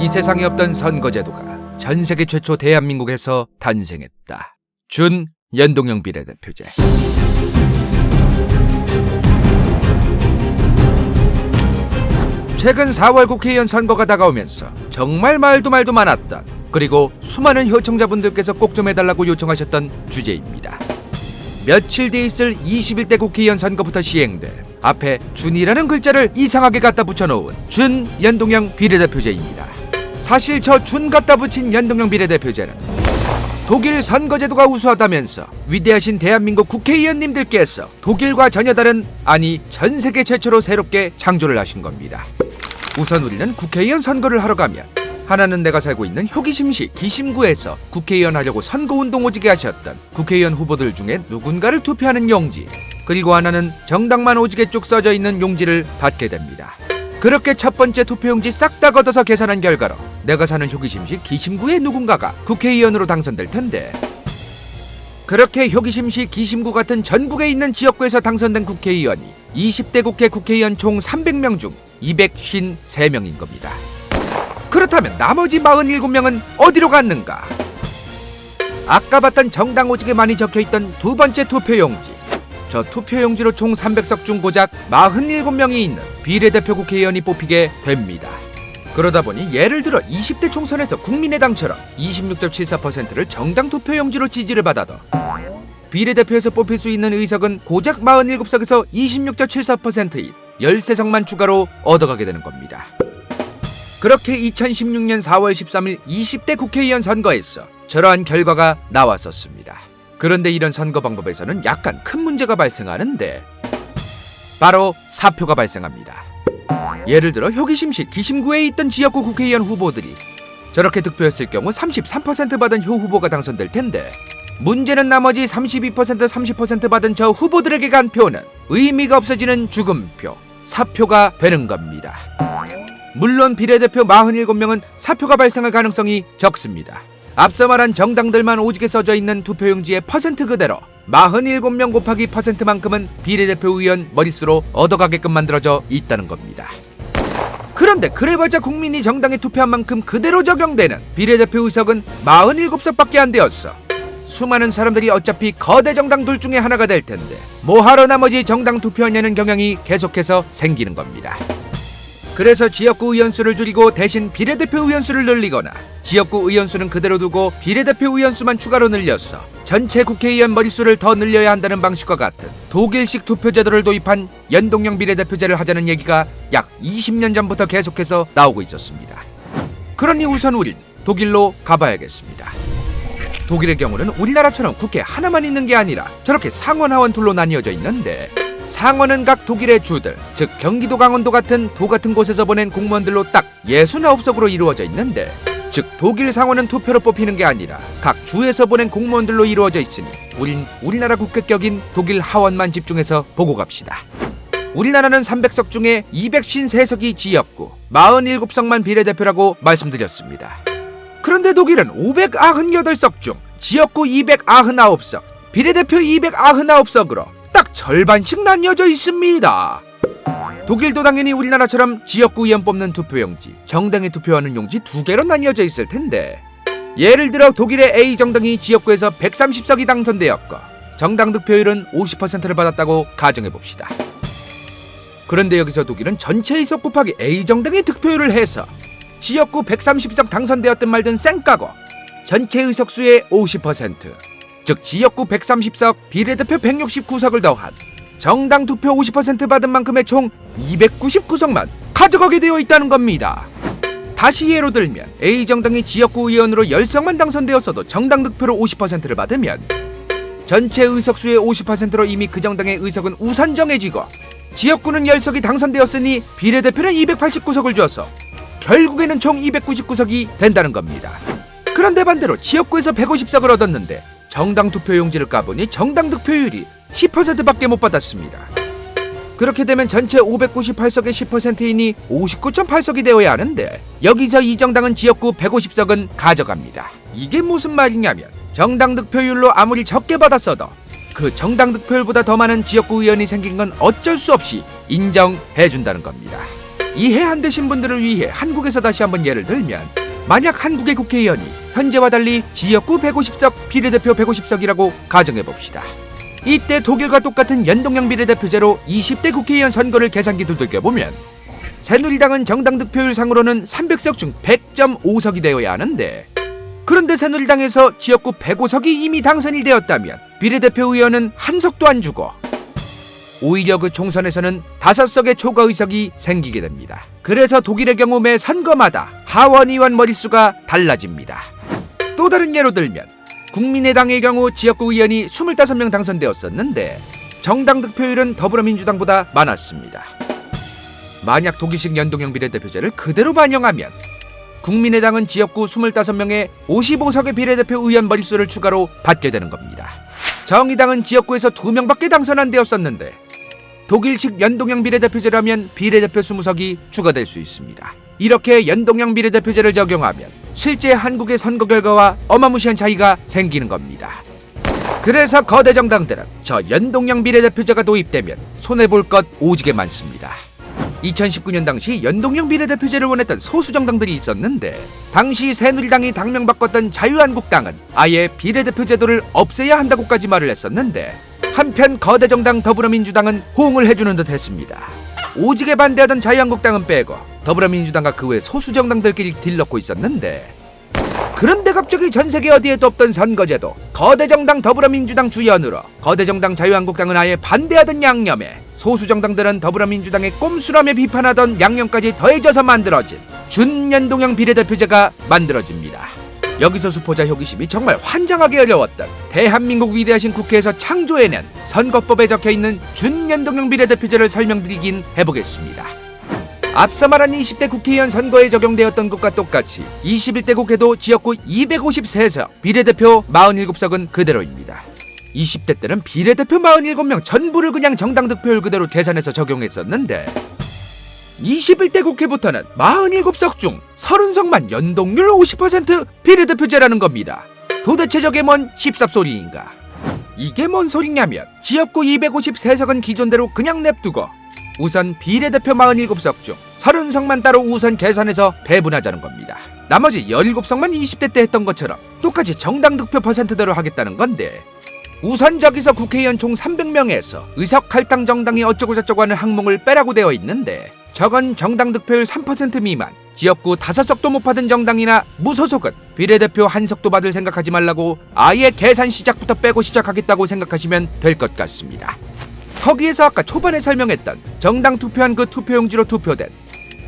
이 세상에 없던 선거제도가 전 세계 최초 대한민국에서 탄생했다. 준 연동형 비례대표제. 최근 4월 국회의원 선거가 다가오면서 정말 말도 많았던, 그리고 수많은 요청자분들께서 꼭 좀 해달라고 요청하셨던 주제입니다. 며칠 뒤에 있을 21대 국회의원 선거부터 시행될 앞에 준이라는 글자를 이상하게 갖다 붙여놓은 준 연동형 비례대표제입니다. 사실 저 준 갖다 붙인 연동형 비례대표제는 독일 선거제도가 우수하다면서 위대하신 대한민국 국회의원님들께서 독일과 전혀 다른, 아니 전세계 최초로 새롭게 창조를 하신 겁니다. 우선 우리는 국회의원 선거를 하러 가면 하나는 내가 살고 있는 효기심시 기심구에서 국회의원 하려고 선거운동 오지게 하셨던 국회의원 후보들 중에 누군가를 투표하는 용지, 그리고 하나는 정당만 오지게 쭉 써져 있는 용지를 받게 됩니다. 그렇게 첫 번째 투표용지 싹 다 걷어서 계산한 결과로 내가 사는 효기심시 기심구의 누군가가 국회의원으로 당선될 텐데, 그렇게 효기심시 기심구 같은 전국에 있는 지역구에서 당선된 국회의원이 20대 국회 국회의원 총 300명 중 253명인 겁니다. 그렇다면 나머지 47명은 어디로 갔는가? 아까 봤던 정당 오직에 많이 적혀있던 두 번째 투표용지, 저 투표용지로 총 300석 중 고작 47명이 있는 비례대표 국회의원이 뽑히게 됩니다. 그러다 보니 예를 들어 20대 총선에서 국민의당처럼 26.74%를 정당 투표용지로 지지를 받아도 비례대표에서 뽑힐 수 있는 의석은 고작 47석에서 26.74%인 13석만 추가로 얻어가게 되는 겁니다. 그렇게 2016년 4월 13일 20대 국회의원 선거에서 저러한 결과가 나왔었습니다. 그런데 이런 선거 방법에서는 약간 큰 문제가 발생하는데, 바로 사표가 발생합니다. 예를 들어 효기심시 기심구에 있던 지역구 국회의원 후보들이 저렇게 득표했을 경우 33% 받은 효 후보가 당선될 텐데, 문제는 나머지 32%, 30% 받은 저 후보들에게 간 표는 의미가 없어지는 죽음표, 사표가 되는 겁니다. 물론 비례대표 47명은 사표가 발생할 가능성이 적습니다. 앞서 말한 정당들만 오지게 써져 있는 투표용지의 퍼센트 그대로 47명 곱하기 퍼센트만큼은 비례대표 의원 머릿수로 얻어가게끔 만들어져 있다는 겁니다. 그런데 그래봤자 국민이 정당에 투표한 만큼 그대로 적용되는 비례대표 의석은 47석밖에 안 되었어. 수많은 사람들이 어차피 거대 정당 둘 중에 하나가 될 텐데 뭐하러 나머지 정당 투표하냐는 경향이 계속해서 생기는 겁니다. 그래서 지역구 의원수를 줄이고 대신 비례대표 의원수를 늘리거나 지역구 의원수는 그대로 두고 비례대표 의원수만 추가로 늘려서 전체 국회의원 머릿수를 더 늘려야 한다는 방식과 같은 독일식 투표제도를 도입한 연동형 비례대표제를 하자는 얘기가 약 20년 전부터 계속해서 나오고 있었습니다. 그러니 우선 우린 독일로 가봐야겠습니다. 독일의 경우는 우리나라처럼 국회 하나만 있는 게 아니라 저렇게 상원 하원 둘로 나뉘어져 있는데, 상원은 각 독일의 주들, 즉 경기도, 강원도 같은 도 같은 곳에서 보낸 공무원들로 딱 69석으로 이루어져 있는데, 즉 독일 상원은 투표로 뽑히는 게 아니라 각 주에서 보낸 공무원들로 이루어져 있으니 우린 우리나라 국회격인 독일 하원만 집중해서 보고 갑시다. 우리나라는 300석 중에 253석이 지역구, 47석만 비례대표라고 말씀드렸습니다. 그런데 독일은 598석 중 지역구 299석, 비례대표 299석으로 딱 절반씩 나뉘어져 있습니다. 독일도 당연히 우리나라처럼 지역구 의원 뽑는 투표용지, 정당에 투표하는 용지 두 개로 나뉘어져 있을 텐데, 예를 들어 독일의 A 정당이 지역구에서 130석이 당선되었고 정당 득표율은 50%를 받았다고 가정해봅시다. 그런데 여기서 독일은 전체 의석 곱하기 A 정당의 득표율을 해서 지역구 130석 당선되었든 말든 쌩까고 전체 의석수의 50%, 즉 지역구 130석, 비례대표 169석을 더한 정당 투표 50% 받은 만큼의 총 299석만 가져가게 되어 있다는 겁니다. 다시 예로 들면 A정당이 지역구 의원으로 10석만 당선되었어도 정당 득표로 50%를 받으면 전체 의석수의 50%로 이미 그 정당의 의석은 우선 정해지고, 지역구는 10석이 당선되었으니 비례대표는 289석을 줘서 결국에는 총 299석이 된다는 겁니다. 그런데 반대로 지역구에서 150석을 얻었는데 정당 투표용지를 까보니 정당 득표율이 10%밖에 못 받았습니다. 그렇게 되면 전체 598석의 10%이니 59.8석이 되어야 하는데, 여기서 이 정당은 지역구 150석은 가져갑니다. 이게 무슨 말이냐면 정당 득표율로 아무리 적게 받았어도 그 정당 득표율보다 더 많은 지역구 의원이 생긴 건 어쩔 수 없이 인정해준다는 겁니다. 이해 안 되신 분들을 위해 한국에서 다시 한번 예를 들면, 만약 한국의 국회의원이 현재와 달리 지역구 150석, 비례대표 150석이라고 가정해봅시다. 이때 독일과 똑같은 연동형 비례대표제로 20대 국회의원 선거를 계산기 두들겨보면 새누리당은 정당 득표율상으로는 300석 중 100.5석이 되어야 하는데, 그런데 새누리당에서 지역구 105석이 이미 당선이 되었다면 비례대표 의원은 한 석도 안 주고 오히려 그 총선에서는 5석의 초과 의석이 생기게 됩니다. 그래서 독일의 경우 매 선거마다 하원 의원 머릿수가 달라집니다. 또 다른 예로 들면 국민의당의 경우 지역구 의원이 25명 당선되었었는데 정당 득표율은 더불어민주당보다 많았습니다. 만약 독일식 연동형 비례대표제를 그대로 반영하면 국민의당은 지역구 25명에 55석의 비례대표 의원 머릿수를 추가로 받게 되는 겁니다. 정의당은 지역구에서 2명밖에 당선 안 되었었는데 독일식 연동형 비례대표제라면 비례대표 20석이 추가될 수 있습니다. 이렇게 연동형 비례대표제를 적용하면 실제 한국의 선거 결과와 어마무시한 차이가 생기는 겁니다. 그래서 거대 정당들은 저 연동형 비례대표제가 도입되면 손해볼 것 오지게 많습니다. 2019년 당시 연동형 비례대표제를 원했던 소수 정당들이 있었는데, 당시 새누리당이 당명 바꿨던 자유한국당은 아예 비례대표 제도를 없애야 한다고까지 말을 했었는데, 한편 거대 정당 더불어민주당은 호응을 해주는 듯 했습니다. 오지게 반대하던 자유한국당은 빼고 더불어민주당과 그 외 소수 정당들끼리 딜넣고 있었는데, 그런데 갑자기 전세계 어디에도 없던 선거제도 거대 정당 더불어민주당 주연으로 거대 정당 자유한국당은 아예 반대하던 양념에 소수 정당들은 더불어민주당의 꼼수라며 비판하던 양념까지 더해져서 만들어진 준연동형 비례대표제가 만들어집니다. 여기서 수포자 호기심이 정말 환장하게 어려웠던 대한민국 위대하신 국회에서 창조해낸 선거법에 적혀있는 준연동형 비례대표제를 설명드리긴 해보겠습니다. 앞서 말한 20대 국회의원 선거에 적용되었던 것과 똑같이 21대 국회도 지역구 253석, 비례대표 47석은 그대로입니다. 20대 때는 비례대표 47명 전부를 그냥 정당 득표율 그대로 계산해서 적용했었는데, 21대 국회부터는 47석 중 30석만 연동률 50% 비례대표제라는 겁니다. 도대체 저게 뭔 씹삽소리인가? 이게 뭔 소리냐면 지역구 253석은 기존대로 그냥 냅두고 우선 비례대표 47석 중 30석만 따로 우선 계산해서 배분하자는 겁니다. 나머지 17석만 20대 때 했던 것처럼 똑같이 정당 득표 퍼센트대로 하겠다는 건데, 우선 저기서 국회의원 총 300명에서 의석 할당 정당이 어쩌고저쩌고 하는 항목을 빼라고 되어 있는데, 저건 정당 득표율 3% 미만, 지역구 5석도 못 받은 정당이나 무소속은 비례대표 1석도 받을 생각하지 말라고 아예 계산 시작부터 빼고 시작하겠다고 생각하시면 될 것 같습니다. 거기에서 아까 초반에 설명했던 정당 투표한 그 투표용지로 투표된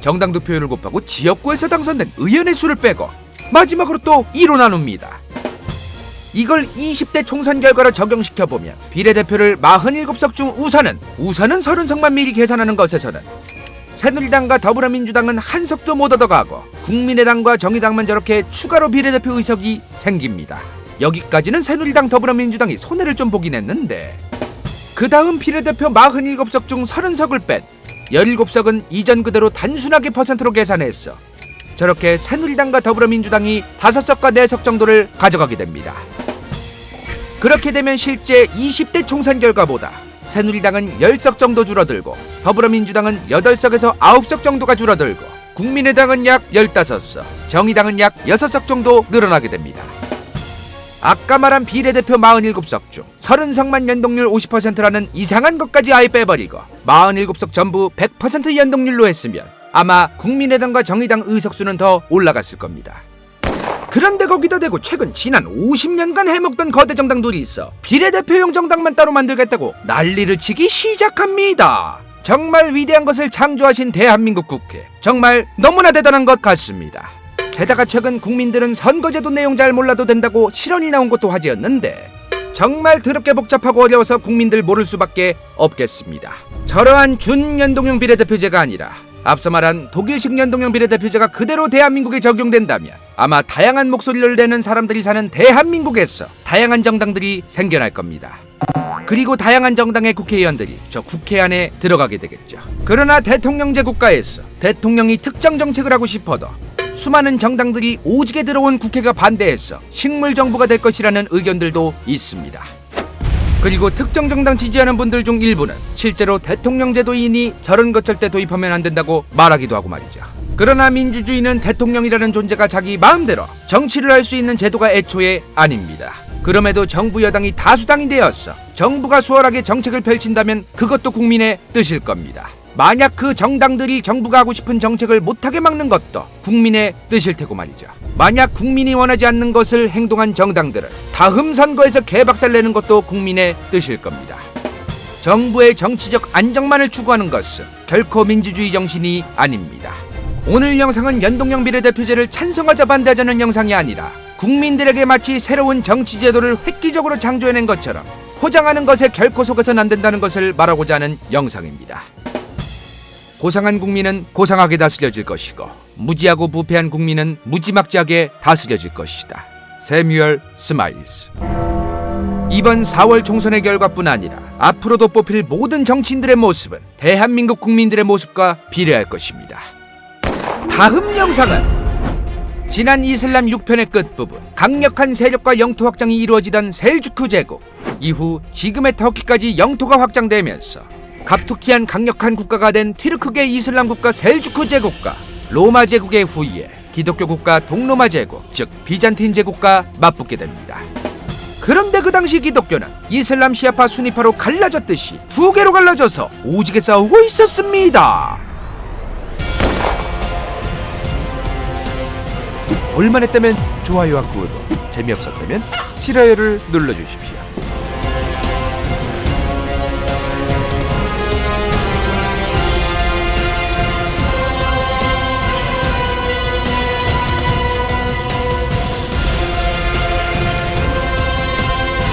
정당 득표율을 곱하고 지역구에서 당선된 의원의 수를 빼고 마지막으로 또 2로 나눕니다. 이걸 20대 총선 결과로 적용시켜보면 비례대표를 47석 중 우선은 30석만 미리 계산하는 것에서는 새누리당과 더불어민주당은 한 석도 못 얻어가고 국민의당과 정의당만 저렇게 추가로 비례대표 의석이 생깁니다. 여기까지는 새누리당 더불어민주당이 손해를 좀 보긴 했는데, 그 다음 비례대표 47석 중 30석을 뺀 17석은 이전 그대로 단순하게 퍼센트로 계산했어. 저렇게 새누리당과 더불어민주당이 5석과 4석 정도를 가져가게 됩니다. 그렇게 되면 실제 20대 총선 결과보다 새누리당은 10석 정도 줄어들고 더불어민주당은 8석에서 9석 정도가 줄어들고 국민의당은 약 15석, 정의당은 약 6석 정도 늘어나게 됩니다. 아까 말한 비례대표 47석 중 30석만 연동률 50%라는 이상한 것까지 아예 빼버리고 47석 전부 100% 연동률로 했으면 아마 국민의당과 정의당 의석수는 더 올라갔을 겁니다. 그런데 거기다 대고 최근 지난 50년간 해먹던 거대 정당들이 있어 비례대표용 정당만 따로 만들겠다고 난리를 치기 시작합니다. 정말 위대한 것을 창조하신 대한민국 국회, 정말 너무나 대단한 것 같습니다. 게다가 최근 국민들은 선거제도 내용 잘 몰라도 된다고 실언이 나온 것도 화제였는데, 정말 더럽게 복잡하고 어려워서 국민들 모를 수밖에 없겠습니다. 저러한 준연동형 비례대표제가 아니라 앞서 말한 독일식 연동형 비례대표제가 그대로 대한민국에 적용된다면 아마 다양한 목소리를 내는 사람들이 사는 대한민국에서 다양한 정당들이 생겨날 겁니다. 그리고 다양한 정당의 국회의원들이 저 국회 안에 들어가게 되겠죠. 그러나 대통령제 국가에서 대통령이 특정 정책을 하고 싶어도 수많은 정당들이 오지게 들어온 국회가 반대해서 식물정부가 될 것이라는 의견들도 있습니다. 그리고 특정 정당 지지하는 분들 중 일부는 실제로 대통령 제도이니 저런 것 절대 도입하면 안 된다고 말하기도 하고 말이죠. 그러나 민주주의는 대통령이라는 존재가 자기 마음대로 정치를 할 수 있는 제도가 애초에 아닙니다. 그럼에도 정부 여당이 다수당이 되어서 정부가 수월하게 정책을 펼친다면 그것도 국민의 뜻일 겁니다. 만약 그 정당들이 정부가 하고 싶은 정책을 못하게 막는 것도 국민의 뜻일 테고 말이죠. 만약 국민이 원하지 않는 것을 행동한 정당들을 다음 선거에서 개박살 내는 것도 국민의 뜻일 겁니다. 정부의 정치적 안정만을 추구하는 것은 결코 민주주의 정신이 아닙니다. 오늘 영상은 연동형 비례대표제를 찬성하자 반대하자는 영상이 아니라 국민들에게 마치 새로운 정치 제도를 획기적으로 창조해낸 것처럼 포장하는 것에 결코 속아서는 안 된다는 것을 말하고자 하는 영상입니다. 고상한 국민은 고상하게 다스려질 것이고 무지하고 부패한 국민은 무지막지하게 다스려질 것이다. 세뮤얼 스마일스. 이번 4월 총선의 결과뿐 아니라 앞으로도 뽑힐 모든 정치인들의 모습은 대한민국 국민들의 모습과 비례할 것입니다. 다음 영상은 지난 이슬람 6편의 끝부분 강력한 세력과 영토 확장이 이루어지던 셀주크 제국 이후 지금의 터키까지 영토가 확장되면서 갑툭튀한 강력한 국가가 된 튀르크계 이슬람 국가 셀주크 제국과 로마 제국의 후예 기독교 국가 동로마 제국 즉 비잔틴 제국과 맞붙게 됩니다. 그런데 그 당시 기독교는 이슬람 시아파 수니파로 갈라졌듯이 두 개로 갈라져서 오지게 싸우고 있었습니다. 볼만했다면 좋아요와 구독, 재미없었다면 싫어요를 눌러주십시오.